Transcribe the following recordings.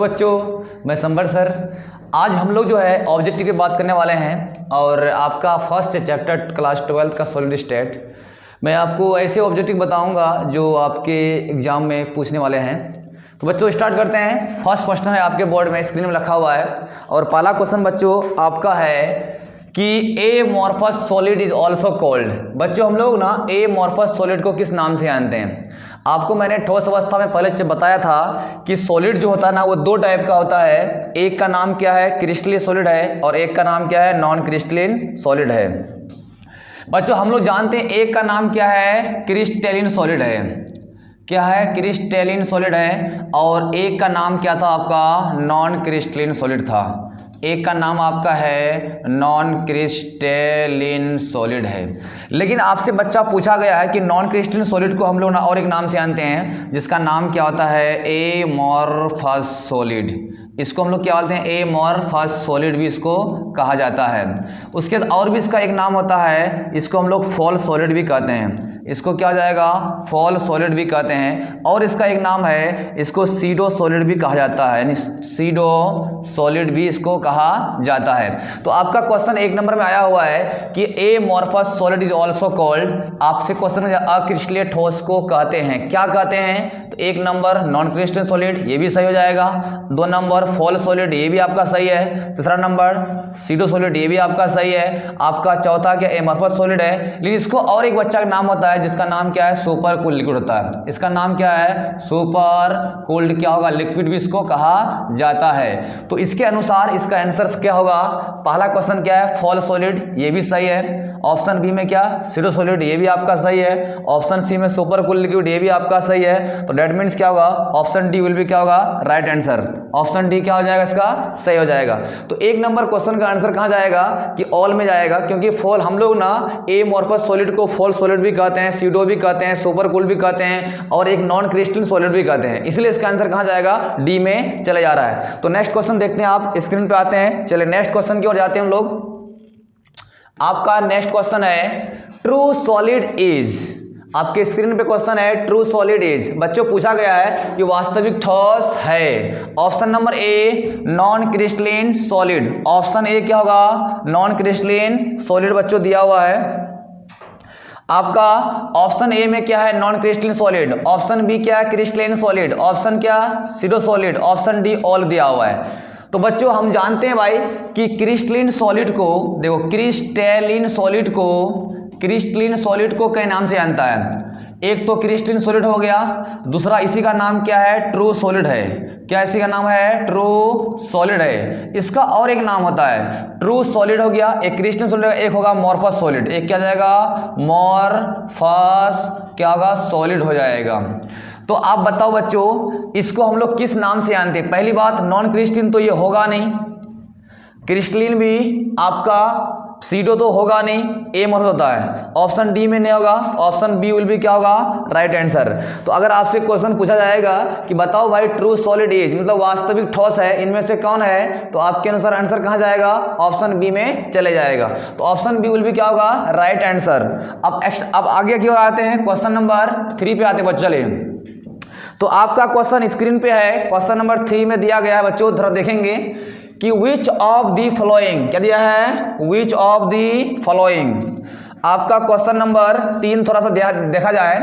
बच्चों, मैं संबर सर। आज हम लोग जो है ऑब्जेक्टिव की बात करने वाले हैं और आपका फर्स्ट चैप्टर क्लास 12 का सॉलिड स्टेट। मैं आपको ऐसे ऑब्जेक्टिव बताऊंगा जो आपके एग्जाम में पूछने वाले हैं। तो बच्चों स्टार्ट करते हैं। फर्स्ट क्वेश्चन है आपके बोर्ड में स्क्रीन में रखा हुआ है और पहला क्वेश्चन बच्चों आपका है कि amorphous solid is also called. बच्चों हम लोग ना एमॉर्फस सॉलिड को किस नाम से जानते हैं? आपको मैंने ठोस अवस्था में पहले बताया था कि सॉलिड जो होता है ना वो दो टाइप का होता है। एक का नाम क्या है? क्रिस्टलीन सॉलिड है और एक का नाम क्या है? नॉन क्रिस्टलीन सॉलिड है। बच्चों हम लोग जानते हैं एक का नाम क्या है? क्रिस्टलीन सॉलिड है। क्या है? क्रिस्टलीन सॉलिड है। और एक का नाम क्या था आपका? नॉन क्रिस्टलीन सॉलिड था। एक का नाम आपका है नॉन क्रिस्टलीन सॉलिड है। लेकिन आपसे बच्चा पूछा गया है कि नॉन क्रिस्टलीन सॉलिड को हम लोग और एक नाम से जानते हैं जिसका नाम क्या होता है? Amorphous solid. इसको हम लोग क्या बोलते हैं? एमॉर्फस सॉलिड भी इसको कहा जाता है। उसके बाद और भी इसका एक नाम होता है, इसको हम लोग फॉल सॉलिड भी कहते हैं। इसको क्या हो जाएगा? फॉल सॉलिड भी कहते हैं। और इसका एक नाम है, इसको सीडो सॉलिड भी कहा जाता है, यानी सीडो सॉलिड भी इसको कहा जाता है। तो आपका क्वेश्चन एक नंबर में आया हुआ है कि amorphous solid is also called. आपसे क्वेश्चन अक्रिस्टलीय ठोस को कहते हैं। क्या कहते हैं? तो एक नंबर नॉन क्रिस्टलीन सॉलिड, ये भी सही हो जाएगा। दो नंबर फॉल सॉलिड, ये भी आपका सही है। तीसरा नंबर सीडो सॉलिड, ये भी आपका सही है। आपका चौथा क्या? एमॉर्फस सॉलिड है। लेकिन इसको और एक बच्चा का नाम होता है जिसका नाम क्या है? सुपर कूल्ड लिक्विड होता है। इसका नाम क्या है? सुपर कूल्ड क्या होगा? लिक्विड भी इसको कहा जाता है। तो इसके अनुसार इसका आंसर क्या होगा? पहला क्वेश्चन क्या है? फॉल सॉलिड, ये भी सही है। ऑप्शन बी में क्या? सीडो सॉलिड, ये भी आपका सही है। ऑप्शन सी में सुपर कूल्ड लिक्विड, ये भी आपका सही है। तो दैट मीन्स क्या होगा? ऑप्शन डी विल बी क्या होगा? Right answer. ऑप्शन डी क्या हो जाएगा? इसका सही हो जाएगा। तो एक नंबर क्वेश्चन का आंसर कहाँ जाएगा? कि ऑल में जाएगा, क्योंकि फॉल हम लोग ना एमॉर्फस सॉलिड को फॉल सॉलिड भी कहते हैं, सीडो भी कहते हैं, सुपर कूल्ड भी कहते हैं और एक नॉन क्रिस्टलीन सॉलिड भी कहते हैं। इसलिए इसका आंसर कहाँ जाएगा? डी में चले जा रहा है। तो नेक्स्ट क्वेश्चन देखते हैं, आप स्क्रीन पे आते हैं। चलिए नेक्स्ट क्वेश्चन की ओर जाते हैं हम लोग। आपका नेक्स्ट क्वेश्चन है ट्रू सॉलिड इज। आपके स्क्रीन पे क्वेश्चन है ट्रू सॉलिड इज। बच्चों पूछा गया है कि वास्तविक ठोस है। Option number a non crystalline solid. Option A क्या होगा? नॉन क्रिस्टलीन सॉलिड बच्चों दिया हुआ है आपका। ऑप्शन ए में क्या है? Non crystalline solid. Option B क्या है? Crystalline solid. ऑप्शन क्या? Pseudo solid. Option D all दिया हुआ है। तो बच्चों हम जानते हैं भाई कि क्रिस्टलीन सॉलिड को, देखो क्रिस्टलीन सॉलिड को कई नाम से जानता है। एक तो क्रिस्टलीन सॉलिड हो गया, दूसरा इसी का नाम क्या है? ट्रू सॉलिड है। क्या इसी का नाम है? ट्रू सॉलिड है। इसका और एक नाम होता है ट्रू सॉलिड हो गया, एक क्रिस्टलीन सॉलिड, एक होगा मॉर्फस सॉलिड। एक क्या जाएगा? मॉर्फस क्या होगा? सॉलिड हो जाएगा। तो आप बताओ बच्चों इसको हम लोग किस नाम से जानते हैं? पहली बात नॉन क्रिस्टलीन तो ये होगा नहीं, क्रिस्टलीन भी आपका सीडो तो होगा नहीं, एमॉर्फस होता है। ऑप्शन डी में नहीं होगा, ऑप्शन बी विल भी क्या होगा? Right answer. तो अगर आपसे क्वेश्चन पूछा जाएगा कि बताओ भाई ट्रू सॉलिड इज, मतलब वास्तविक ठोस है, इनमें से कौन है? तो आपके अनुसार आंसर कहाँ जाएगा? ऑप्शन बी में चले जाएगा। तो ऑप्शन बी विल भी क्या होगा? Right answer. अब आगे की ओर आते हैं, क्वेश्चन नंबर 3 पे आते हैं बच्चों। चलिए तो आपका क्वेश्चन स्क्रीन पे है, क्वेश्चन नंबर 3 में दिया गया है बच्चों। थोड़ा देखेंगे कि विच ऑफ दी फॉलोइंग, क्या दिया है? विच ऑफ दी फॉलोइंग। आपका क्वेश्चन नंबर 3 थोड़ा सा देखा जाए।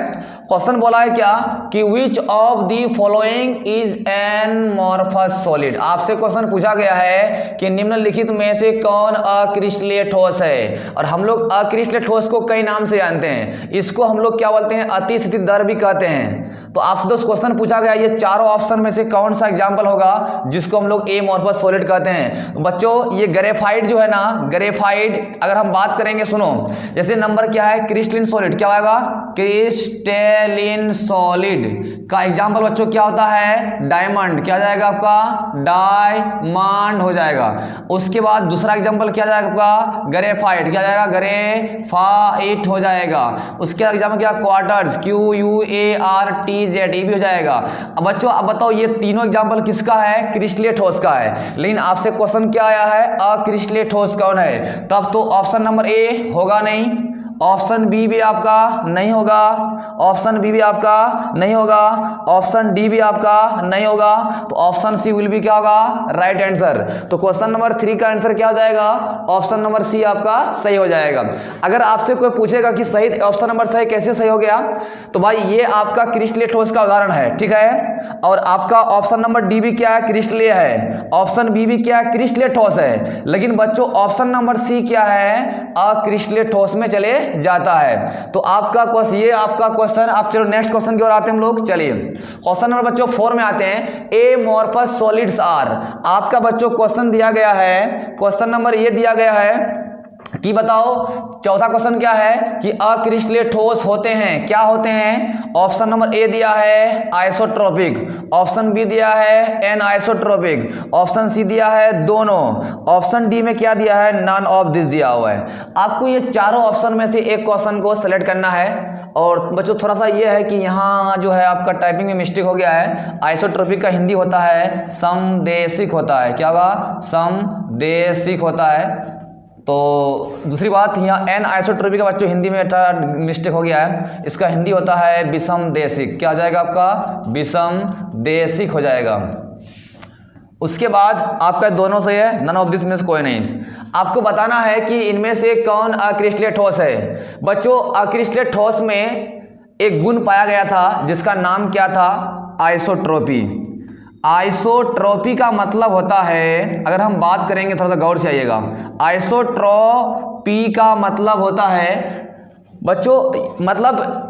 क्वेश्चन बोला है क्या कि which of the following is an amorphous. आपसे क्वेश्चन पूछा गया है कि निम्नलिखित में से कौन अक्रिस्टलीय ठोस है। और हम लोग अक्रिस्टलीय ठोस को कई नाम से जानते हैं। इसको हम लोग क्या बोलते हैं? अतिस्थित दर भी कहते हैं। तो आपसे दोस्त क्वेश्चन पूछा गया ये चारों ऑप्शन में से कौन सा एग्जाम्पल होगा जिसको हम लोग एमॉर्फस सॉलिड कहते हैं? तो बच्चों ये ग्रेफाइट जो है ना, ग्रेफाइट अगर हम बात करेंगे, सुनो, जैसे नंबर क्या है? क्रिस्टलीन सॉलिड, क्या होगा? क्रिस्टलीन सॉलिड का एग्जांपल बच्चों क्या होता है? डायमंड। क्या जाएगा आपका? डायमंड हो जाएगा। उसके बाद दूसरा एग्जांपल क्या जाएगा आपका? ग्रेफाइट। क्या जाएगा? ग्रेफाइट हो जाएगा। उसके एग्जांपल क्या? क्वार्टर्स, QUARTZ, ये भी हो जाएगा। अब बच्चों अब बताओ ये तीनों एग्जांपल किसका है? क्रिस्टलीय ठोस का है। लेकिन आपसे क्वेश्चन क्या आया है? अक्रिस्टलीय ठोस कौन है? तब तो ऑप्शन नंबर ए होगा नहीं, ऑप्शन बी भी आपका नहीं होगा, ऑप्शन बी भी आपका नहीं होगा, ऑप्शन डी भी आपका नहीं होगा, तो ऑप्शन सी विल बी क्या होगा, राइट आंसर। तो क्वेश्चन नंबर 3 का आंसर क्या हो जाएगा, ऑप्शन नंबर सी आपका सही हो जाएगा। अगर आपसे कोई पूछेगा कि सही ऑप्शन नंबर सही कैसे सही हो गया, तो भाई ये आपका क्रिस्टलीय ठोस का उदाहरण है, ठीक है। और आपका ऑप्शन नंबर डी भी क्या है, क्रिस्टलीय है, ऑप्शन बी भी क्या है, क्रिस्टलीय ठोस है, लेकिन बच्चों ऑप्शन नंबर सी क्या है, अक्रिस्टलीय ठोस में चले जाता है। तो आपका क्वेश्चन, ये आपका क्वेश्चन। आप चलो नेक्स्ट क्वेश्चन की ओर आते हैं हम लोग। चलिए क्वेश्चन नंबर बच्चों 4 में आते हैं। एमॉर्फस सॉलिड्स आर, आपका बच्चों क्वेश्चन दिया गया है, क्वेश्चन नंबर ये दिया गया है कि बताओ चौथा क्वेश्चन क्या है कि अक्रिस्टलीय ठोस होते हैं, क्या होते हैं। ऑप्शन नंबर ए दिया है आइसोट्रोपिक, ऑप्शन बी दिया है एनआइसोट्रोपिक, ऑप्शन सी दिया है दोनों, ऑप्शन डी में क्या दिया है, नन ऑफ दिस दिया हुआ है। आपको ये चारों ऑप्शन में से एक क्वेश्चन को सेलेक्ट करना है। और बच्चों थोड़ा सा ये है कि यहाँ जो है आपका टाइपिंग में मिस्टेक हो गया है। आइसोट्रोपिक का हिंदी होता है समदेशिक होता है, क्या होगा, समदेशिक होता है। तो दूसरी बात, यहाँ एन आइसोट्रोपिक का बच्चों हिंदी में मिस्टेक हो गया है, इसका हिंदी होता है विषम देशिक। क्या हो जाएगा आपका, विषम देशिक हो जाएगा। उसके बाद आपका दोनों से है, नन ऑफ दिस में से कोई नहीं। आपको बताना है कि इनमें से कौन अक्रिस्टलीय ठोस है। बच्चों अक्रिस्टलीय ठोस में एक गुण पाया गया था जिसका नाम क्या था, आइसोट्रोपी। आइसोट्रोपी का मतलब होता है, अगर हम बात करेंगे थोड़ा सा गौर से आइएगा, आइसोट्रोपी का मतलब होता है बच्चों, मतलब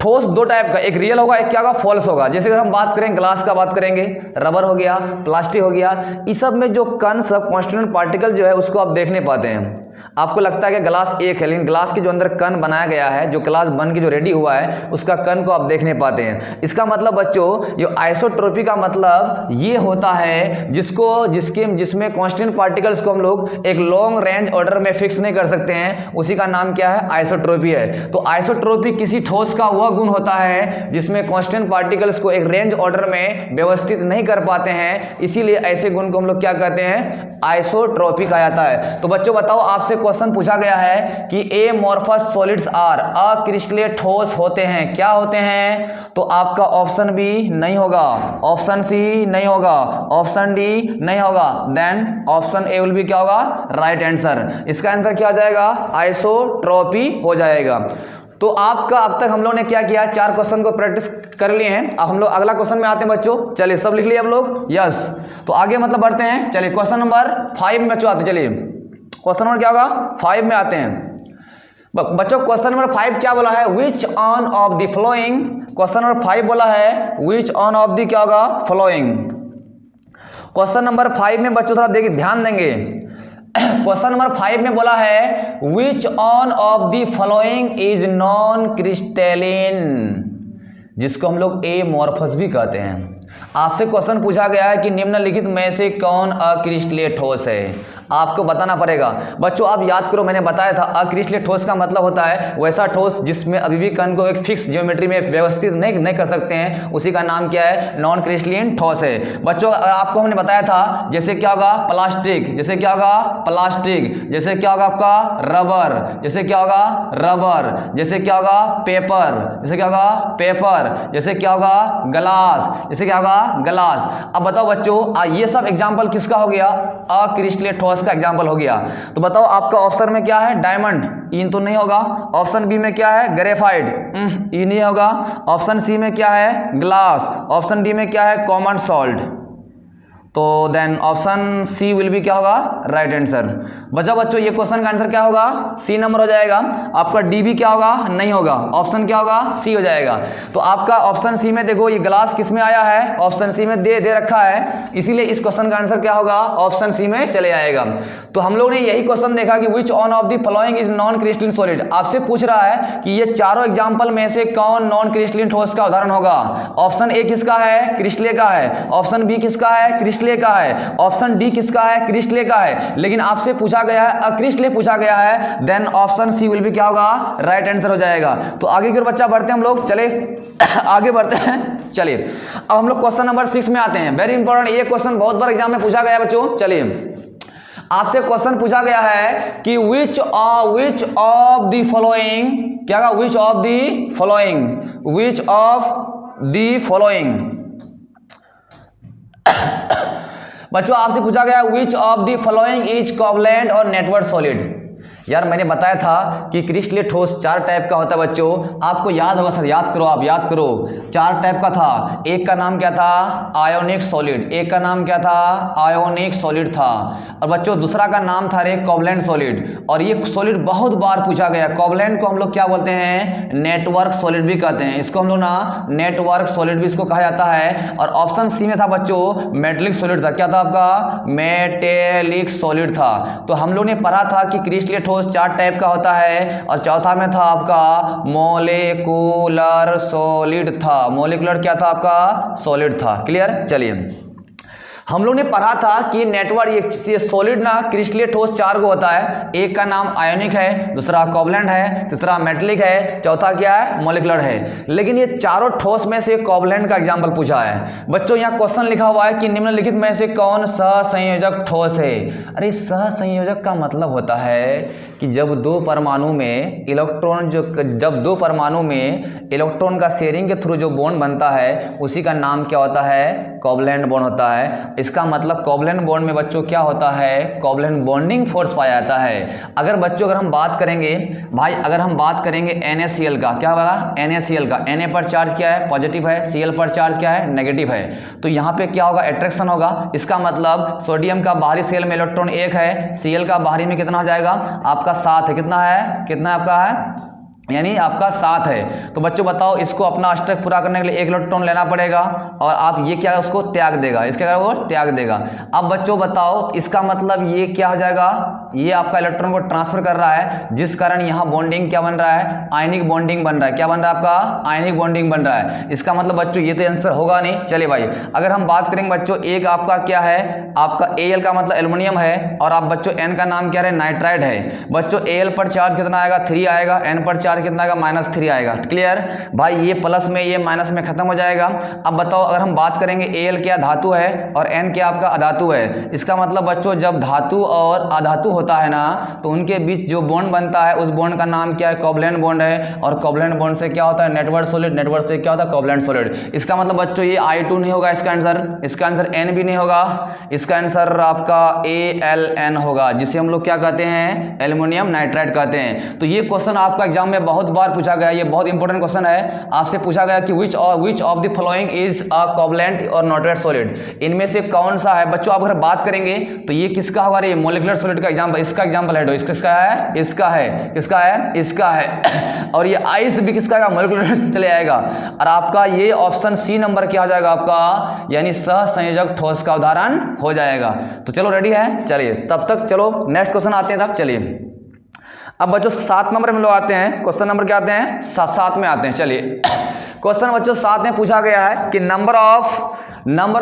ठोस दो टाइप का, एक रियल होगा, एक क्या होगा, फॉल्स होगा। जैसे अगर हम बात करें ग्लास का बात करेंगे, रबर हो गया, प्लास्टिक हो गया, इस सब में जो कण सब कॉन्स्टिट्यूएंट पार्टिकल जो है उसको आप देख नहीं पाते हैं। आपको लगता है कि ग्लास एक है, लेकिन ग्लास के जो अंदर कण बनाया गया है, जो ग्लास बन के जो रेडी हुआ है, उसका कण को आप देख नहीं पाते हैं। इसका मतलब बच्चों ये आइसोट्रोपी का मतलब ये होता है जिसमें कॉन्स्टिट्यूएंट पार्टिकल्स को हम लोग एक लॉन्ग रेंज ऑर्डर में फिक्स नहीं कर सकते हैं, उसी का नाम क्या है, आइसोट्रोपी है। तो आइसोट्रोपी किसी ठोस का वह गुण होता है जिसमें कॉन्स्टेंट पार्टिकल्स को एक रेंज ऑर्डर में व्यवस्थित नहीं कर पाते हैं, इसीलिए ऐसे गुण को हम लोग क्या कहते हैं, आइसोट्रोपी कहा जाता है। तो बच्चों बताओ, आपसे क्वेश्चन पूछा गया है कि एमॉर्फस सॉलिड्स आर, अक्रिस्टलीय ठोस होते हैं, क्या होते हैं। तो आपका ऑप्शन बी नहीं होगा, ऑप्शन सी नहीं होगा, ऑप्शन डी नहीं होगा, then option A will be क्या होगा, राइट आंसर। इसका आंसर क्या हो जाएगा, आइसोट्रोपी हो जाएगा। तो आपका अब तक हम लोग ने क्या किया, 4 क्वेश्चन को प्रैक्टिस कर लिए हैं। अब हम लोग अगला क्वेश्चन में आते हैं बच्चों। चलिए सब लिख लिए हम लोग, यस। तो आगे मतलब बढ़ते हैं। चलिए क्वेश्चन नंबर 5 में बच्चों आते हैं। चलिए क्वेश्चन नंबर क्या होगा, 5 में आते हैं बच्चों। क्वेश्चन नंबर 5 क्या बोला है, which one of the following. Question number 5 बोला है विच ऑन ऑफ द क्या होगा, फॉलोइंग। क्वेश्चन नंबर 5 में बच्चों थोड़ा देखिए, ध्यान देंगे। क्वेश्चन नंबर 5 में बोला है which one of the following is non crystalline, जिसको हम लोग एमॉर्फस भी कहते हैं। आपसे क्वेश्चन पूछा गया है कि निम्नलिखित में से कौन अक्रिस्टलीय ठोस है, आपको बताना पड़ेगा। बच्चों आप याद करो, मैंने बताया था अक्रिस्टलीय ठोस का मतलब होता है वैसा ठोस जिसमें अभी भी कण को एक फिक्स ज्योमेट्री में व्यवस्थित नहीं कर सकते हैं, उसी का नाम क्या है, नॉन क्रिस्टलिन ठोस है। बच्चों आपको हमने बताया था जैसे क्या होगा, प्लास्टिक, जैसे क्या होगा, प्लास्टिक, जैसे क्या होगा आपका रबर, जैसे क्या होगा, रबर, जैसे क्या होगा, पेपर, जैसे क्या होगा, पेपर, जैसे क्या होगा, ग्लास, जैसे क्या होगा, ग्लास। अब बताओ बच्चों ये सब एग्जांपल किसका हो गया, अक्रिस्टलीय ठोस का एग्जांपल हो गया। तो बताओ आपका ऑप्शन में क्या है, डायमंड, इन तो नहीं होगा। ऑप्शन बी में क्या है, ग्रेफाइट, ई नहीं होगा। ऑप्शन सी में क्या है, ग्लास। ऑप्शन डी में क्या है, कॉमन सॉल्ट। तो then option C will be क्या होगा, राइट आंसर। बच्चों ये क्वेश्चन का आंसर क्या होगा, सी नंबर हो जाएगा। आपका डी भी क्या होगा, नहीं होगा। ऑप्शन क्या होगा, सी हो जाएगा। तो आपका ऑप्शन सी में देखो ये ग्लास किस में आया है, ऑप्शन सी में दे रखा है, इसीलिए इस क्वेश्चन का आंसर क्या होगा, ऑप्शन सी में चले आएगा। तो हम लोग ने यही क्वेश्चन देखा कि which one of the following is non crystalline solid. आपसे पूछ रहा है कि ये चारों एग्जाम्पल में से कौन नॉन क्रिस्टलिन ठोस का उदाहरण होगा। ऑप्शन ए किसका है, क्रिस्टलीय का है। ऑप्शन बी किसका है, क्रिस्टलीय का है। ऑप्शन डी किसका है, क्रिस्टलीय का है। लेकिन आपसे पूछा गया है अक्रिस्टलीय पूछा गया है, then option C will be क्या होगा, राइट आंसर हो जाएगा। तो आगे की ओर बच्चा बढ़ते हैं हम लोग, चले आगे बढ़ते हैं। चलिए अब हम लोग क्वेश्चन नंबर 6 में आते हैं। वेरी इंपॉर्टेंट, ये क्वेश्चन बहुत बार एग्जाम में पूछा गया है बच्चों। चलिए आपसे क्वेश्चन पूछा गया है कि विच ऑफ द फॉलोइंग, क्या कहा, विच ऑफ द फॉलोइंग बच्चों आपसे पूछा गया which of the following is covalent और नेटवर्क सॉलिड। यार मैंने बताया था कि क्रिस्टलीय ठोस 4 टाइप का होता है बच्चों, आपको याद होगा सर, याद करो, आप याद करो। 4 टाइप का था। एक का नाम क्या था, आयोनिक सॉलिड, एक का नाम क्या था, आयोनिक सॉलिड था, और बच्चों दूसरा का नाम था रे कोवलेंट सॉलिड। और ये सॉलिड बहुत बार पूछा गया। कोवलेंट को हम लोग क्या बोलते हैं, नेटवर्क सॉलिड भी कहते हैं, इसको हम लोग ना नेटवर्क सॉलिड भी इसको कहा जाता है। और ऑप्शन सी में था बच्चों मेटेलिक सॉलिड था, क्या था आपका, मेटेलिक सॉलिड था। तो हम लोग ने पढ़ा था कि क्रिस्टलीय ठोस 4 टाइप का होता है, और चौथा में था आपका मोलेकुलर सॉलिड था। मोलेकुलर क्या था आपका, सॉलिड था। क्लियर। चलिए हम लोग ने पढ़ा था कि नेटवर्क ये सॉलिड ना क्रिस्टलीय ठोस 4 को होता है। एक का नाम आयोनिक है, दूसरा कोवलेंट है, तीसरा मेटेलिक है, चौथा क्या है, मोलिकुलर है। लेकिन ये चारों ठोस में से कोवलेंट का एग्जांपल पूछा है। बच्चों यहाँ क्वेश्चन लिखा हुआ है कि निम्नलिखित में से कौन सहसंयोजक ठोस है। अरे सहसंयोजक का मतलब होता है कि जब दो परमाणु में इलेक्ट्रॉन का शेयरिंग के थ्रू जो बॉन्ड बनता है उसी का नाम क्या होता है, कोवलेंट बॉन्ड होता है। इसका मतलब कोवलेंट बॉन्ड में बच्चों क्या होता है, कोवलेंट बॉन्डिंग फोर्स पाया जाता है। अगर बच्चों अगर हम बात करेंगे भाई, अगर हम बात करेंगे NaCl का, क्या होगा, NaCl का, Na पर चार्ज क्या है, पॉजिटिव है, Cl पर चार्ज क्या है, नेगेटिव है। तो यहाँ पे क्या होगा, अट्रैक्शन होगा। इसका मतलब सोडियम का बाहरी शेल में इलेक्ट्रॉन 1 है, Cl का बाहरी में कितना हो जाएगा आपका 7 है। कितना है, कितना आपका है, यानी आपका 7 है। तो बच्चों बताओ, इसको अपना अष्टक पूरा करने के लिए 1 इलेक्ट्रॉन लेना पड़ेगा, और आप ये क्या उसको त्याग देगा, इसके अगर वो त्याग देगा। अब बच्चों बताओ, इसका मतलब ये क्या हो जाएगा, ये आपका इलेक्ट्रॉन को ट्रांसफर कर रहा है, जिस कारण यहाँ बॉन्डिंग क्या बन रहा है, आयनिक बॉन्डिंग बन रहा है। क्या बन रहा है आपका, आयनिक बॉन्डिंग बन रहा है। इसका मतलब बच्चों ये तो आंसर होगा नहीं। चलिए भाई, अगर हम बात करेंगे बच्चों, एक आपका क्या है, आपका Al का मतलब एल्युमिनियम है, और आप बच्चों N का नाम क्या है, नाइट्राइड है। बच्चों Al पर चार्ज कितना आएगा, 3 आएगा, N पर चार्ज कितना आएगा, -3 आएगा। क्लियर भाई, ये प्लस में ये माइनस में खत्म हो जाएगा। अब बताओ, अगर हम बात करेंगे Al क्या धातु है और N क्या आपका अधातु है। इसका मतलब बच्चों जब धातु और अधातु होता है ना, तो उनके बीच जो बॉन्ड बनता है उस बॉन्ड का नाम क्या है, कोवलेंट बॉन्ड है। और कोवलेंट बॉन्ड से क्या होता है, नेटवर्क सॉलिड, नेटवर्क से क्या होता है, कोवलेंट सॉलिड। इसका मतलब बच्चों ये I2 नहीं होगा इसका आंसर, इसका आंसर N भी नहीं होगा, इसका आंसर आपका AlN होगा, जिसे हम लोग क्या कहते हैं, एल्युमिनियम नाइट्राइड कहते हैं। तो ये क्वेश्चन आपका एग्जाम में बहुत बार पूछा गया, ये बहुत इंपॉर्टेंट क्वेश्चन है। आपसे पूछा गया कि which of the following is a covalent और नेटवर्क सॉलिड, इनमें से कौन सा है। बच्चों आप अगर बात करेंगे तो ये किसका होगा, ये मोलिकुलर सॉलिड का एग्जांपल, इसका एग्जांपल है। इसका है, इसका है, किसका है, इसका है। और ये आइस भी किसका है, मोलिकुलर चले आएगा। और आपका ये ऑप्शन सी नंबर क्या हो जाएगा आपका, यानी सहसंयोजक ठोस का उदाहरण हो जाएगा। तो चलो रेडी है, चलिए तब तक चलो नेक्स्ट क्वेश्चन आते हैं। तब चलिए अब बच्चों 7 नंबर में लोग आते हैं, क्वेश्चन नंबर क्या आते हैं, 7 में आते हैं। चलिए क्वेश्चन बच्चों 7 में पूछा गया है कि नंबर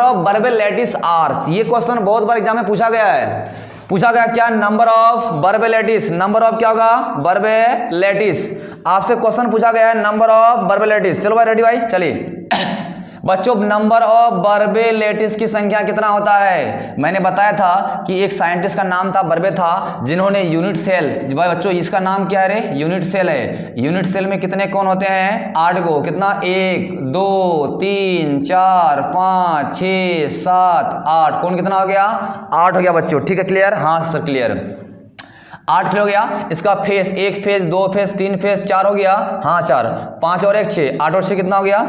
ऑफ बर्बेल लैटिस आर्स। ये क्वेश्चन बहुत बार एग्जाम में पूछा गया है। पूछा गया क्या, नंबर ऑफ बर्बेल लैटिस, नंबर ऑफ क्या होगा, बर्बेल लैटिस। आपसे क्वेश्चन पूछा गया है नंबर ऑफ बर्बेल लैटिस। चलो भाई रेडी भाई, चलिए बच्चों नंबर ऑफ बर्बे लैटिस की संख्या कितना होता है। मैंने बताया था कि एक साइंटिस्ट का नाम था बर्बे था, जिन्होंने यूनिट सेल, भाई बच्चों इसका नाम क्या है रे, यूनिट सेल है। यूनिट सेल में कितने कौन होते हैं, 8 को। कितना, 1 2 3 4 5 6 7 8, कौन कितना हो गया, 8 हो गया बच्चों। ठीक है, क्लियर, हाँ सर क्लियर, 8 हो गया। इसका फेस, 1 फेस 2 फेस 3 फेस 4 हो गया, हाँ 4, 5 और 1 6, 8 और 6 कितना हो गया,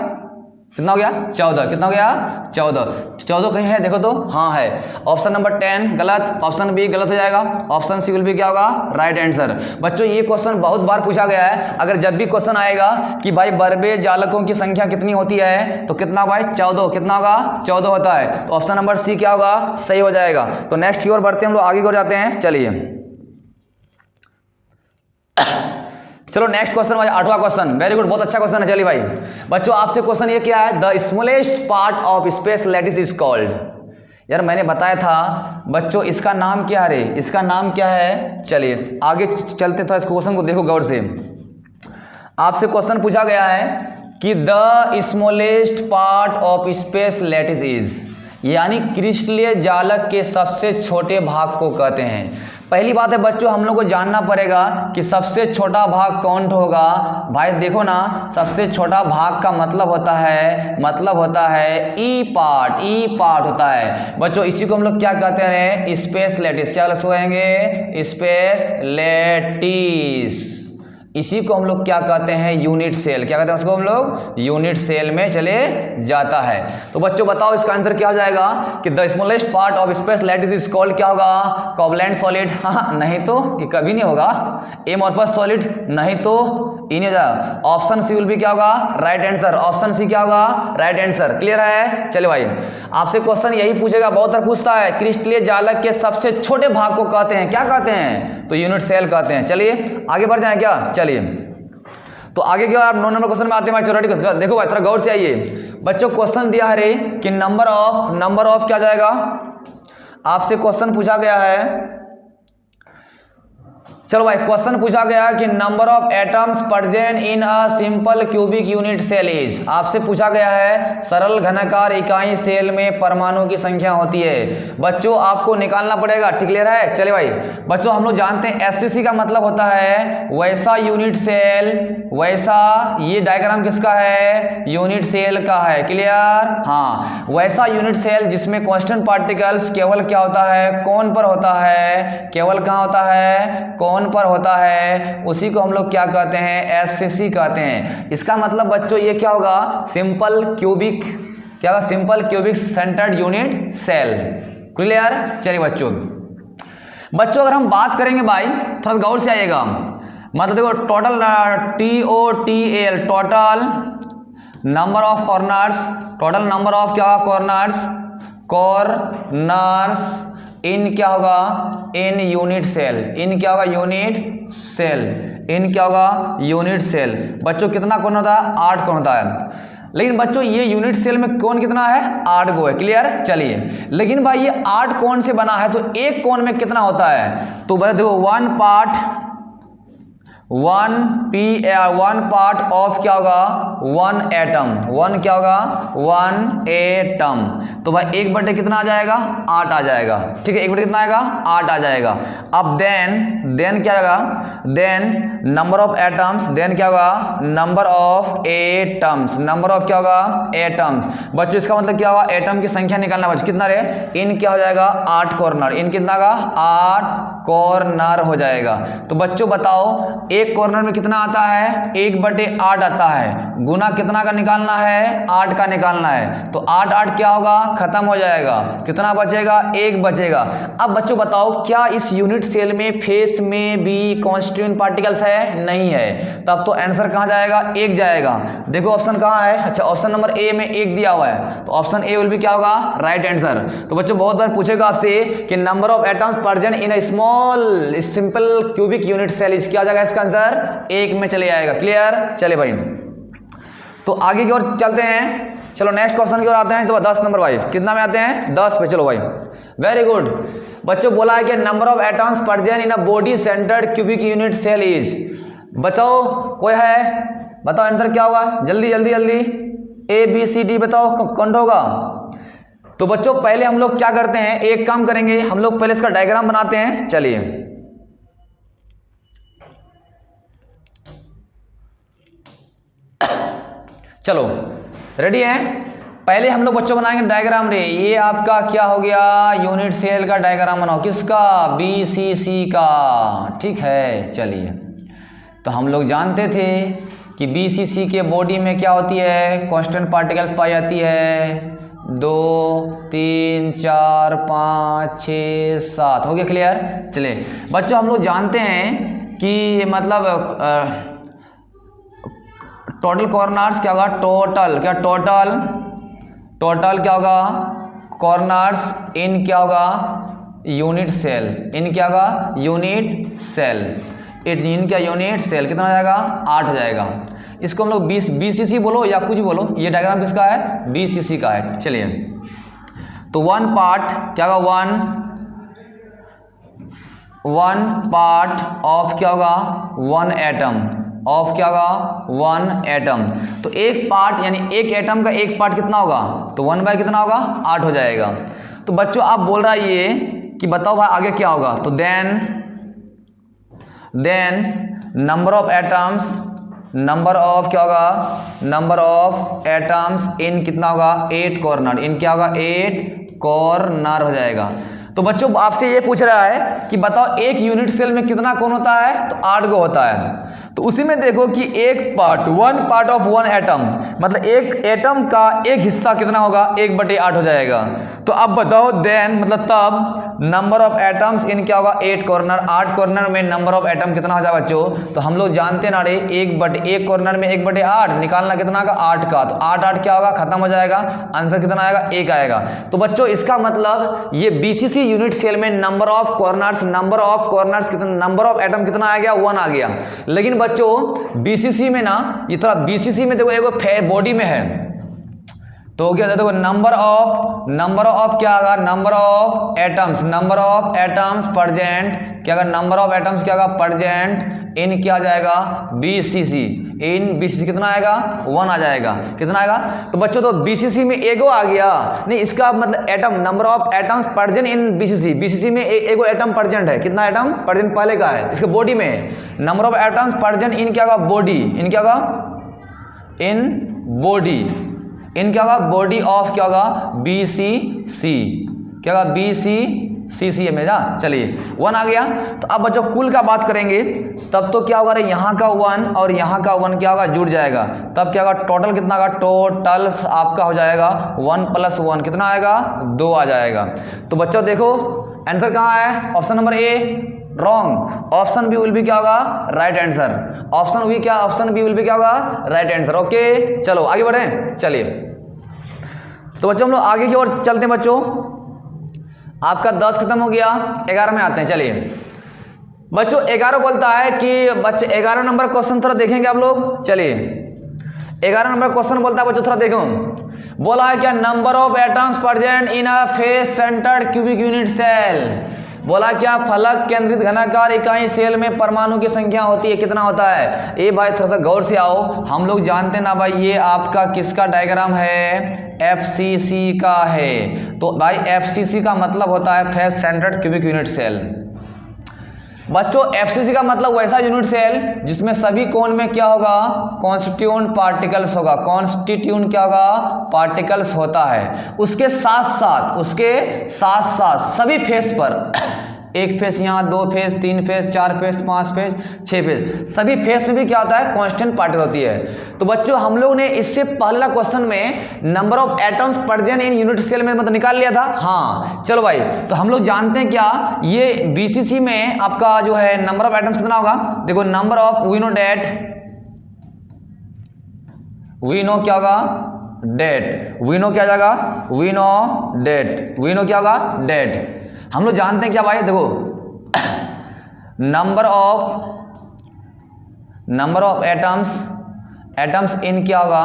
कितना हो गया, 14। कितना हो गया, 14 कहीं है देखो तो, हाँ है। ऑप्शन नंबर 10 गलत, ऑप्शन बी गलत हो जाएगा, ऑप्शन सी विल बी क्या होगा, राइट आंसर। बच्चों ये क्वेश्चन बहुत बार पूछा गया है। अगर जब भी क्वेश्चन आएगा कि भाई बर्बे जालकों की संख्या कितनी होती है, तो कितना भाई 14, कितना होगा, 14 होता है। तो ऑप्शन नंबर सी क्या होगा, सही हो जाएगा। तो नेक्स्ट की ओर बढ़ते हैं हम लोग, आगे की ओर जाते हैं। चलिए चलो नेक्स्ट क्वेश्चन, 8वां क्वेश्चन, वेरी गुड, बहुत अच्छा क्वेश्चन है। चलिए भाई बच्चों आपसे क्वेश्चन ये क्या है, the smallest part of space lattice is called. यार मैंने बताया था बच्चों इसका नाम क्या है रे, इसका नाम क्या है। चलिए आगे चलते था, इस क्वेश्चन को देखो गौर से। आपसे क्वेश्चन पूछा गया है कि the smallest part of space lattice is, यानी क्रिस्टलीय जालक के सबसे छोटे भाग को कहते हैं। पहली बात है बच्चों, हम लोग को जानना पड़ेगा कि सबसे छोटा भाग कौन होगा। भाई देखो ना, सबसे छोटा भाग का मतलब होता है ई पार्ट होता है बच्चों। इसी को हम लोग क्या कहते हैं, स्पेस लैटिस। क्या लिखेंगे, स्पेस लैटिस। इसी को हम लोग क्या कहते हैं, यूनिट सेल। क्या कहते हैं उसको हम लोग, यूनिट सेल में चले जाता है। तो बच्चों बताओ इसका आंसर क्या हो जाएगा कि the smallest part of space lattice is called, क्या होगा, कोवलेंट सॉलिड। हाँ नहीं तो कि कभी नहीं होगा। एमॉर्फस सॉलिड नहीं तो ई नहीं हो जाएगा। ऑप्शन सी विल भी क्या होगा, राइट आंसर। ऑप्शन सी क्या होगा, राइट आंसर। क्लियर है। चले भाई, आपसे क्वेश्चन यही पूछेगा, बहुत बार पूछता है, क्रिस्टलीय जालक के सबसे छोटे भाग को कहते हैं, क्या कहते हैं, तो यूनिट सेल कहते हैं। चलिए आगे बढ़ जाए क्या, चलिए। तो आगे क्या, आप 9 नंबर क्वेश्चन में आते हैं। चौराटी क्वेश्चन देखो भाई, थोड़ा गौर से आइए बच्चों। क्वेश्चन दिया है रे कि नंबर ऑफ क्या जाएगा, आपसे क्वेश्चन पूछा गया है। चलो भाई, क्वेश्चन पूछा गया कि number of atoms present in a simple cubic unit cell is. आपसे पूछा गया है सरल घनाकार इकाई सेल में परमाणु की संख्या होती है। बच्चों आपको निकालना पड़ेगा, ठीक क्लियर है। चले भाई बच्चों, हम लोग जानते हैं एससीसी का मतलब होता है वैसा यूनिट सेल, वैसा, ये डायग्राम किसका है, यूनिट सेल का है। क्लियर, हाँ, वैसा यूनिट सेल जिसमें कांस्टेंट पार्टिकल्स केवल क्या होता है, कोन पर होता है। केवल कहाँ होता है, कोन पर होता है। उसी को हम लोग क्या कहते हैं, एससीसी कहते हैं। इसका मतलब बच्चों ये क्या होगा, सिंपल क्यूबिक, क्या होगा, simple cubic centred unit cell. Clear. चलिए बच्चों अगर हम बात करेंगे भाई, थोड़ा गौर से आइएगा। मतलब देखो, total TOTL, total number of corners, total number of क्या होगा, कॉर्नर्स इन क्या होगा, इन यूनिट सेल। इन क्या होगा, यूनिट सेल। इन क्या होगा, यूनिट सेल। बच्चों कितना कोण होता है, 8 कोण होता है। लेकिन बच्चों ये यूनिट सेल में कोण कितना है, 8 गो है। क्लियर। चलिए, लेकिन भाई ये 8 कोण से बना है, तो एक कोण में कितना होता है, तो बता देखो, वन पार्ट ऑफ क्या होगा, 1 एटम। 1 क्या होगा, 1 एटम। तो भाई 1/, कितना आ जाएगा, 8 आ जाएगा। ठीक है, 1/, कितना आएगा, 8 आ जाएगा। अब देन क्या आएगा, then number of atoms, then क्या होगा, number of atoms. Number of क्या होगा, एटम्स। बच्चों इसका मतलब क्या होगा, एटम की संख्या निकालना। बच्चों कितना रहे, इन क्या हो जाएगा, 8 कॉर्नर। इन कितना का, 8 कॉर्नर हो जाएगा। तो बच्चों बताओ, एक कॉर्नर में कितना आता है, 1/8 आता है। गुना कितना का निकालना है, 8 का निकालना है। तो 8 क्या होगा, खत्म हो जाएगा। कितना बचेगा, 1 बचेगा। अब बच्चों बताओ, क्या इस यूनिट सेल में फेस में भी कांस्टीट्यूएंट पार्टिकल्स है, नहीं है। तब तो आंसर कहां जाएगा, 1 जाएगा। देखो ऑप्शन कहां है, अच्छा ऑप्शन नंबर ए में 1 दिया हुआ है, तो ऑप्शन ए विल भी क्या होगा, राइट आंसर। तो बच्चों बहुत बार पूछेगा आपसे कि number of atoms present in a small simple cubic unit cell is, क्या हो जाएगा इसका आंसर, 1 में चले जाएगा। क्लियर। चले भाई, तो आगे की ओर चलते हैं। चलो नेक्स्ट क्वेश्चन की ओर आते हैं। तो 10 नंबर भाई, कितना में आते हैं, 10 पे। चलो भाई, वेरी गुड। बच्चों बोला है कि number of atoms present in a body centred cubic unit cell is. बताओ कोई है, बताओ आंसर क्या होगा, जल्दी जल्दी जल्दी, ABCD बताओ कौन होगा। तो बच्चों पहले हम लोग क्या करते हैं, एक काम करेंगे, हम लोग पहले इसका डायग्राम बनाते हैं। चलिए चलो रेडी है। पहले हम लोग बच्चों बनाएंगे डायग्राम रे। ये आपका क्या हो गया, यूनिट सेल का डायग्राम बनाओ। किसका, BCC का। ठीक है, चलिए। तो हम लोग जानते थे कि BCC के बॉडी में क्या होती है, कांस्टेंट पार्टिकल्स पाई जाती है। 2 3 4 5 6 7 हो गया। क्लियर। चलिए बच्चों, हम लोग जानते हैं कि मतलब टोटल कॉर्नर्स क्या होगा, टोटल क्या होगा, कॉर्नर्स इन क्या होगा, यूनिट सेल। इन क्या होगा, यूनिट सेल। इन क्या, यूनिट सेल। कितना हो जाएगा, 8 हो जाएगा। इसको हम लोग BCC बोलो या कुछ बोलो, ये डायग्राम किसका है, BCC का है। चलिए, तो 1 पार्ट क्या होगा, 1 पार्ट ऑफ क्या होगा, 1 एटम। ऑफ क्या होगा 1 एटम। तो एक पार्ट यानी एक एटम का एक पार्ट कितना होगा, तो 1 बाय कितना होगा 8 हो जाएगा। तो बच्चों आप बोल रहा है ये कि बताओ भाई आगे क्या होगा, तो then number of atoms, number of क्या होगा, नंबर ऑफ एटम्स इन कितना होगा 8 कॉर्नर, इन क्या होगा 8 कॉर्नर हो जाएगा। तो बच्चों आपसे ये पूछ रहा है कि बताओ एक यूनिट सेल में कितना कौन होता है, तो 8 को होता है। तो उसी में देखो कि एक पार्ट 1 पार्ट ऑफ 1 एटम, मतलब एक एटम का एक हिस्सा कितना होगा 1/8 हो जाएगा। तो अब बताओ देन मतलब तब नंबर ऑफ एटम्स इन क्या होगा 8 कॉर्नर, 8 कॉर्नर में नंबर ऑफ एटम कितना हो जाएगा बच्चों, तो हम लोग जानते ना रे 1 कॉर्नर में 1/8 निकालना कितना का 8 का, तो 8 क्या होगा खत्म हो जाएगा, आंसर कितना आएगा 1 आएगा। तो बच्चों इसका मतलब ये बीसीसी यूनिट सेल में नंबर ऑफ कॉर्नर्स कितना, नंबर ऑफ एटम कितना आ गया 1 आ गया। लेकिन बच्चों बीसीसी में ना ये थोड़ा बीसीसी में देखो एक बॉडी में है, तो क्या देखो नंबर ऑफ क्या होगा, नंबर ऑफ एटम्स प्रेजेंट क्या होगा, नंबर ऑफ एटम्स क्या होगा प्रेजेंट इन क्या आ जाएगा बीसीसी, इन बीसीसी कितना आएगा 1 आ जाएगा, कितना आएगा। तो बच्चों तो बीसीसी में एगो आ गया नहीं, इसका मतलब atom, number of atoms present in BCC में एगो एटम प्रेजेंट है, कितना एटम प्रेजेंट पहले का है इसके बॉडी में, नंबर ऑफ एटम्स प्रेजेंट इन क्या होगा बॉडी, इन क्या होगा इन बॉडी, इन क्या होगा बॉडी ऑफ क्या होगा बीसीसी, क्या होगा बीसीसी में जा। चलिए 1 आ गया। तो अब बच्चों कुल का बात करेंगे तब तो क्या होगा रे, यहाँ का 1 और यहाँ का 1 क्या होगा जुड़ जाएगा, तब क्या होगा टोटल कितना होगा, टोटल आपका हो जाएगा 1 + 1 कितना आएगा 2 आ जाएगा। तो बच्चों देखो आंसर कहाँ है, option number A wrong, option B will be क्या होगा right answer, option B will be क्या होगा राइट आंसर। ओके चलो आगे बढ़े। चलिए तो बच्चों हम लोग आगे की ओर चलते हैं। बच्चों आपका 10 खत्म हो गया, 11 में आते हैं। चलिए बच्चों 11 बोलता है कि बच्चे 11 नंबर क्वेश्चन थोड़ा देखेंगे आप लोग। चलिए 11 नंबर क्वेश्चन बोलता है बच्चों थोड़ा देखो, बोला है क्या number of atoms present in a face centred cubic unit cell, बोला क्या फलक केंद्रित घनाकार इकाई सेल में परमाणु की संख्या होती है, कितना होता है। ये भाई थोड़ा सा गौर से आओ, हम लोग जानते ना भाई ये आपका किसका डायग्राम है, एफसीसी का है। तो भाई एफसीसी का मतलब होता है face centred cubic unit cell. बच्चों एफसीसी का मतलब वैसा यूनिट सेल जिसमें सभी कोण में क्या होगा कॉन्स्टिट्यूएंट पार्टिकल्स होगा, कॉन्स्टिट्यूएंट क्या होगा पार्टिकल्स होता है। उसके साथ साथ सभी फेस पर, एक फेस यहाँ, 2 face, 3 face, 4 face, 5 face, 6 face, सभी फेस में भी क्या होता है कांस्टेंट पार्टिकल होती है। तो बच्चों हम लोग ने इससे पहला क्वेश्चन में number of atoms present in unit cell में मतलब निकाल लिया था। हाँ चलो भाई, तो हम लोग जानते हैं क्या ये बीसीसी में आपका जो है नंबर ऑफ एटम्स कितना होगा। देखो नंबर ऑफ वी नो क्या होगा डेट, वी नो क्या जाएगा वी नो क्या होगा डेट। हम लोग जानते हैं क्या भाई, देखो नंबर ऑफ एटम्स इन क्या होगा,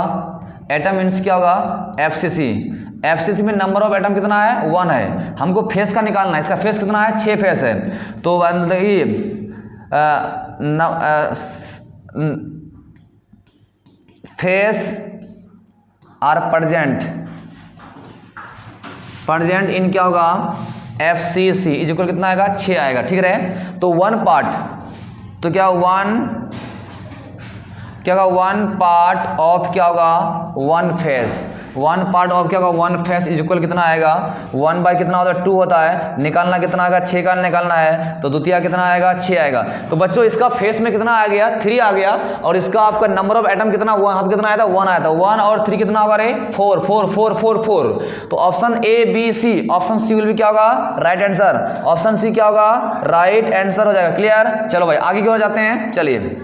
एटम इन्स क्या होगा एफसीसी में नंबर ऑफ एटम कितना है 1 है। हमको फेस का निकालना है, इसका फेस कितना है 6 फेस है। तो फेस आर प्रेजेंट इन क्या होगा एफसीसी इज इक्वल कितना आएगा 6 आएगा, ठीक रहे। तो 1 पार्ट, तो क्या 1 पार्ट ऑफ क्या होगा 1 फेस, 1 पार्ट ऑफ क्या होगा 1 फेस इज इक्वल कितना आएगा 1 बाय कितना होता है 2 होता है, निकालना कितना आएगा 6 का निकालना है, तो द्वितीय कितना आएगा 6 आएगा। तो बच्चों इसका फेस में कितना आ गया 3 आ गया, और इसका आपका नंबर ऑफ एटम कितना हुआ, हम कितना आया था 1 आया था, 1 और 3 कितना होगा रे 4 4 4 4 4। तो option A B C, option C will भी क्या होगा राइट आंसर, ऑप्शन सी क्या होगा राइट आंसर हो जाएगा। क्लियर। चलो भाई आगे की ओर जाते हैं। चलिए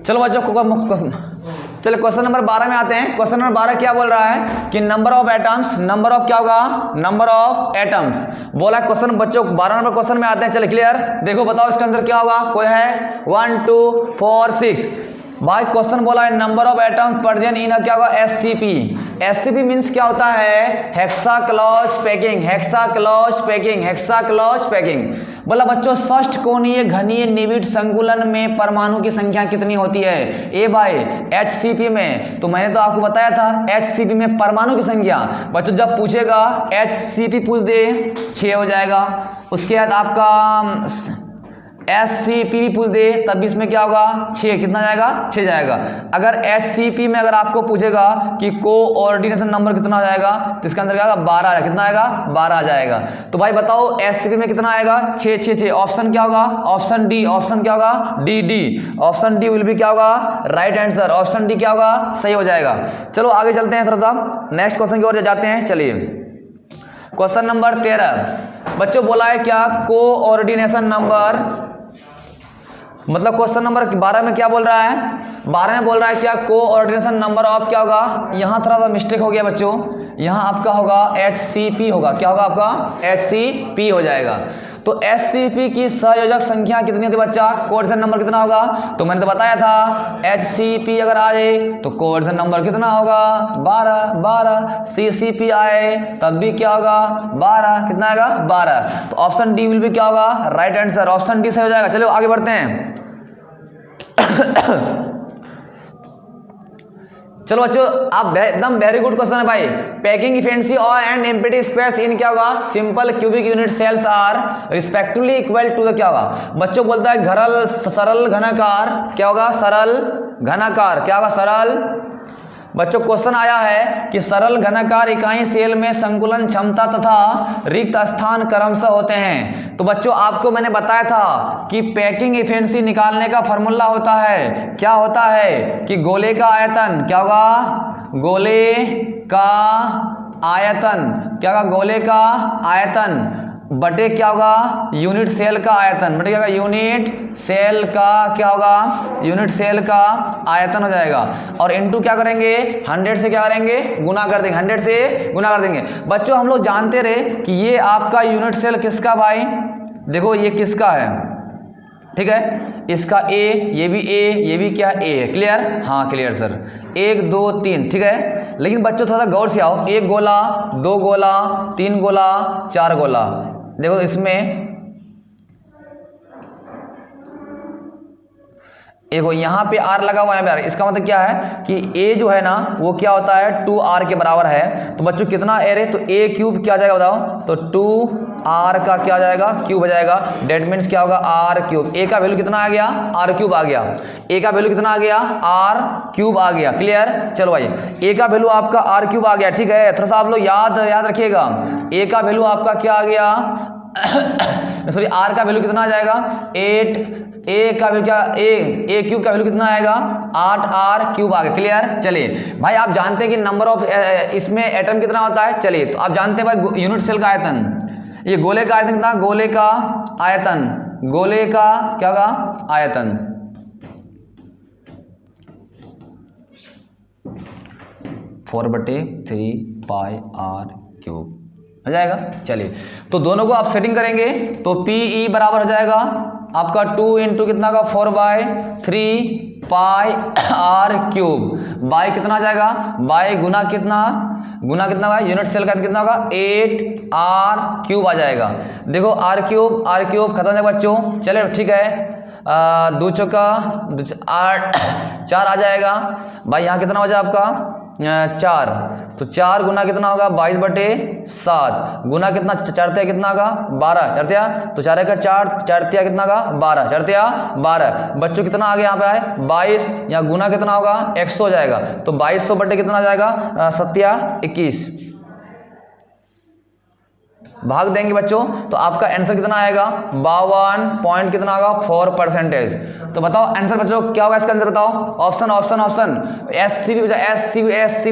चलो बच्चों चलिए क्वेश्चन नंबर 12 में आते हैं। क्वेश्चन नंबर 12 क्या बोल रहा है कि number of atoms, number of क्या होगा नंबर ऑफ एटम्स बोला क्वेश्चन। बच्चों 12 नंबर क्वेश्चन में आते हैं। चलिए क्लियर, देखो बताओ इसका आंसर क्या होगा, कोई है 1 2 4 6। भाई क्वेश्चन बोला है नंबर ऑफ एटम्स प्रेजेंट इन क्या होगा एससीपी, एससीपी मीन्स क्या होता है? हेक्साक्लॉज पैकिंग, हेक्साक्लॉज पैकिंग, हेक्साक्लॉज पैकिंग। बोला बच्चों षष्ठ कोणीय घनीय निविड संकुलन में परमाणु की संख्या कितनी होती है? ए भाई एचसीपी में, तो मैंने तो आपको बताया था एचसीपी में परमाणु की संख्या। बच्चों जब पूछेगा एचसीपी पूछ दे 6 हो जाएगा, उसके बाद आपका एससीपी भी पूछ दे तब भी इसमें क्या होगा? 6, कितना जाएगा? 6 जाएगा। अगर एचसीपी में अगर आपको पूछेगा कि कोऑर्डिनेशन नंबर कितना आ जाएगा, तो इसका आंसर क्या आएगा? 12। कितना आएगा? 12 आ जाएगा। तो भाई बताओ एचसीपी में कितना आएगा? 6 6 6। ऑप्शन क्या होगा? Option D. ऑप्शन क्या होगा? D D. Option D will be क्या होगा? Right answer. ऑप्शन डी क्या होगा? सही हो जाएगा। चलो आगे चलते हैं, थोड़ा सा नेक्स्ट क्वेश्चन की ओर जाते हैं। चलिए क्वेश्चन नंबर 13 बच्चों बोला है क्या? कोऑर्डिनेशन नंबर, मतलब क्वेश्चन नंबर 12 में क्या बोल रहा है? 12 में बोल रहा है क्या? कोऑर्डिनेशन नंबर ऑफ क्या होगा? यहाँ थोड़ा सा मिस्टेक हो गया बच्चों, यहाँ आपका होगा एचसीपी होगा। क्या होगा आपका? एचसीपी हो जाएगा। तो एचसीपी की सहयोजक संख्या कितनी होती है बच्चा? कोऑर्डिनेशन नंबर कितना होगा? तो मैंने तो बताया था एचसीपी अगर आ जाए तो कोऑर्डिनेशन नंबर कितना होगा? 12 12। सीसीपी आए तब भी क्या होगा? 12। कितना आएगा? 12। तो ऑप्शन डी विल भी क्या होगा? Right answer. ऑप्शन डी सही हो जाएगा। चलो आगे बढ़ते हैं। चलो बच्चों आप एकदम वेरी गुड क्वेश्चन है भाई। पैकिंग इफिशिएंसी और एंड एम्प्टी स्पेस इन क्या होगा? Simple cubic unit cells are respectively equal to the क्या होगा? बच्चों बोलता है घरल सरल घनाकार क्या होगा? सरल घनाकार क्या होगा? सरल। बच्चों क्वेश्चन आया है कि सरल घनाकार इकाई सेल में संकुलन क्षमता तथा रिक्त स्थान क्रमशः होते हैं। तो बच्चों आपको मैंने बताया था कि पैकिंग इफिशिएंसी निकालने का फॉर्मूला होता है, क्या होता है? कि गोले का आयतन क्या होगा? गोले का आयतन क्या होगा? गोले का आयतन बटे क्या होगा? यूनिट सेल का आयतन बटे क्या होगा? यूनिट सेल का क्या होगा? यूनिट सेल का आयतन हो जाएगा। और इनटू क्या करेंगे? 100 से क्या करेंगे? गुना कर देंगे। 100 से गुना कर देंगे। बच्चों हम लोग जानते रहे कि ये आपका यूनिट सेल किसका भाई? देखो ये किसका है, ठीक है? इसका ए, ये भी ए, ये भी क्या? ए है। क्लियर? हाँ क्लियर सर। 1 2 3 ठीक है। लेकिन बच्चों थोड़ा सा गौर से आओ, 1 गोला 2 गोला 3 गोला 4 गोला। देखो इसमें एक यहाँ पे आर लगा हुआ है यार, इसका मतलब क्या है कि ए जो है ना वो क्या होता है? 2r के बराबर है। तो बच्चों कितना एर है? तो a क्यूब क्या जाएगा बताओ? तो 2r का क्या जाएगा? क्यूब हो जाएगा। डेट मीन्स क्या होगा? r cube. a का वैल्यू कितना आ गया? r क्यूब आ गया। a का वैल्यू कितना आ गया? r क्यूब आ गया। क्लियर? चलो भाई a का वैल्यू आपका r क्यूब आ गया, ठीक है। थोड़ा सा आप लोग याद रखिएगा, a का वैल्यू आपका क्या आ गया? सॉरी r का वैल्यू कितना आ जाएगा? 8। a का वैल्यू क्या? a क्यूब का वैल्यू कितना आएगा? 8r क्यूब आ गया। क्लियर? चलिए भाई आप जानते हैं कि नंबर ऑफ इसमें एटम कितना होता है? चलिए तो आप जानते हैं भाई यूनिट सेल का आयतन, ये गोले का आयतन कितना? गोले का आयतन, गोले का क्या होगा? आयतन 4/3 पाई r क्यूब हो जाएगा। चलिए तो दोनों को आप सेटिंग करेंगे तो PE बराबर हो जाएगा आपका 2 इंटू कितना का? 4/3 पाई r क्यूब बाई कितना आ जाएगा? बाई गुना कितना? गुना कितना होगा? यूनिट सेल का कितना होगा? 8r क्यूब आ जाएगा। देखो r क्यूब खत्म हो जाएगा बच्चों। चले ठीक है, 2 चौका 8 4 आ जाएगा भाई। यहाँ कितना हो जाए आपका? 4। तो 4 गुना कितना होगा? 22/7 गुना कितना? 4 तिया कितना होगा? 12। 4 तिया तो 4 का 4 तिया कितना होगा? 12। 4 तिया 12। बच्चों कितना आ गया यहाँ पे आए? 22। यहाँ गुना कितना होगा? 100 हो जाएगा। तो 2200 बटे कितना आ जाएगा? 7 तिया 21 भाग देंगे बच्चों तो आपका आंसर कितना आएगा? 52 पॉइंट कितना होगा? 4%। तो बताओ आंसर बच्चों क्या होगा इसका आंसर बताओ? ऑप्शन एससीबी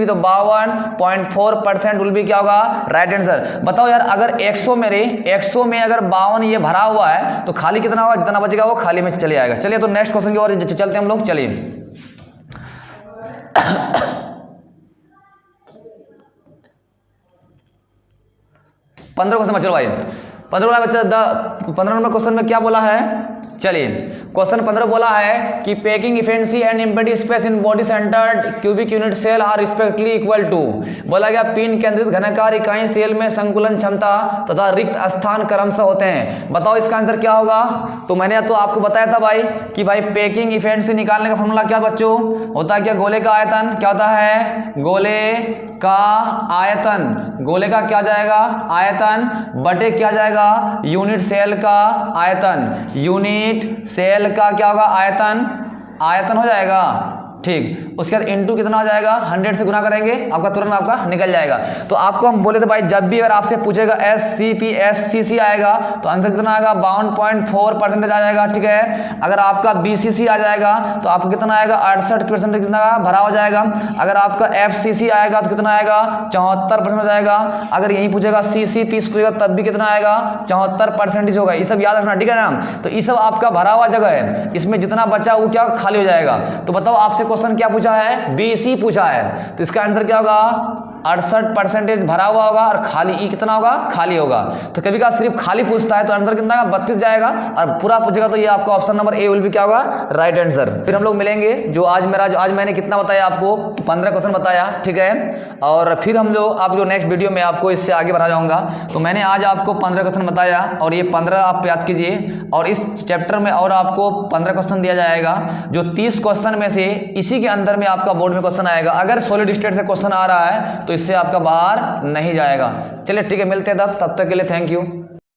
तो 52.4% विल बी क्या होगा? Right answer. बताओ यार अगर 100 में अगर 52 ये भरा हुआ है तो खाली कितना होगा? जितना बचेगा वो खाली में चले आएगा। चलिए तो नेक्स्ट क्वेश्चन की ओर चलते हैं हम लोग। चलिए 15 क्वेश्चन बच्चों भाई। 15 बोला बच्चा 15 नंबर क्वेश्चन में क्या बोला है? चलिए क्वेश्चन 15 बोला है कि packing efficiency and empty space in body centred cubic unit cell are respectively equal to. बोला गया पिन केंद्रित घनाकार इकाई सेल में संकुलन क्षमता तथा रिक्त स्थान क्रमशः होते हैं। बताओ इसका आंसर क्या होगा? तो मैंने तो आपको बताया था भाई कि भाई पैकिंग इफिशिएंसी निकालने का फॉर्मूला क्या बच्चों होता है? क्या गोले का आयतन क्या होता है? गोले का आयतन, गोले का क्या जाएगा? आयतन बटे क्या जाएगा? यूनिट सेल का आयतन, यूनिट सेल का क्या होगा? आयतन, आयतन हो जाएगा। ठीक, उसके बाद इनटू कितना हो जाएगा? 100 से गुना करेंगे आपका तुरंत आपका निकल जाएगा। तो आपको हम बोले थे भाई जब भी अगर आपसे पूछेगा SCP/SCC आएगा तो आंसर कितना आएगा? 52.4% आ जाएगा। ठीक है, अगर आपका BCC आ जाएगा तो आपको कितना आएगा? 68% कितना भरा हो जाएगा। अगर आपका FCC आएगा तो कितना आएगा? 74% हो जाएगा। अगर यही पूछेगा CCP पूछेगा तब भी कितना आएगा? 74% होगा। ये सब याद रखना, ठीक है ना। तो ये सब आपका भरा हुआ जगह है, इसमें जितना बचा वो क्या खाली हो जाएगा। तो बताओ आपसे क्वेश्चन क्या पूछा है? BC पूछा है, तो इसका आंसर क्या होगा? 68% भरा हुआ होगा और खाली ई कितना होगा? खाली होगा। तो कभी का सिर्फ खाली पूछता है तो आंसर कितना होगा? 32 जाएगा, और पूरा पूछेगा तो ये आपका ऑप्शन नंबर ए विल भी क्या होगा? Right answer. फिर हम लोग मिलेंगे जो आज मैंने कितना बताया आपको? 15 क्वेश्चन बताया, ठीक है। और फिर हम लोग आप जो नेक्स्ट वीडियो में आपको इससे आगे बढ़ा जाऊंगा। तो मैंने आज आपको 15 क्वेश्चन बताया और ये 15 आप याद कीजिए, और इस चैप्टर में और आपको 15 क्वेश्चन दिया जाएगा जो 30 क्वेश्चन में से इसी के अंदर में आपका बोर्ड में क्वेश्चन आएगा। अगर सॉलिड स्टेट से क्वेश्चन आ रहा है तो इससे आपका बाहर नहीं जाएगा। चलिए ठीक है, मिलते हैं तब तक के लिए थैंक यू।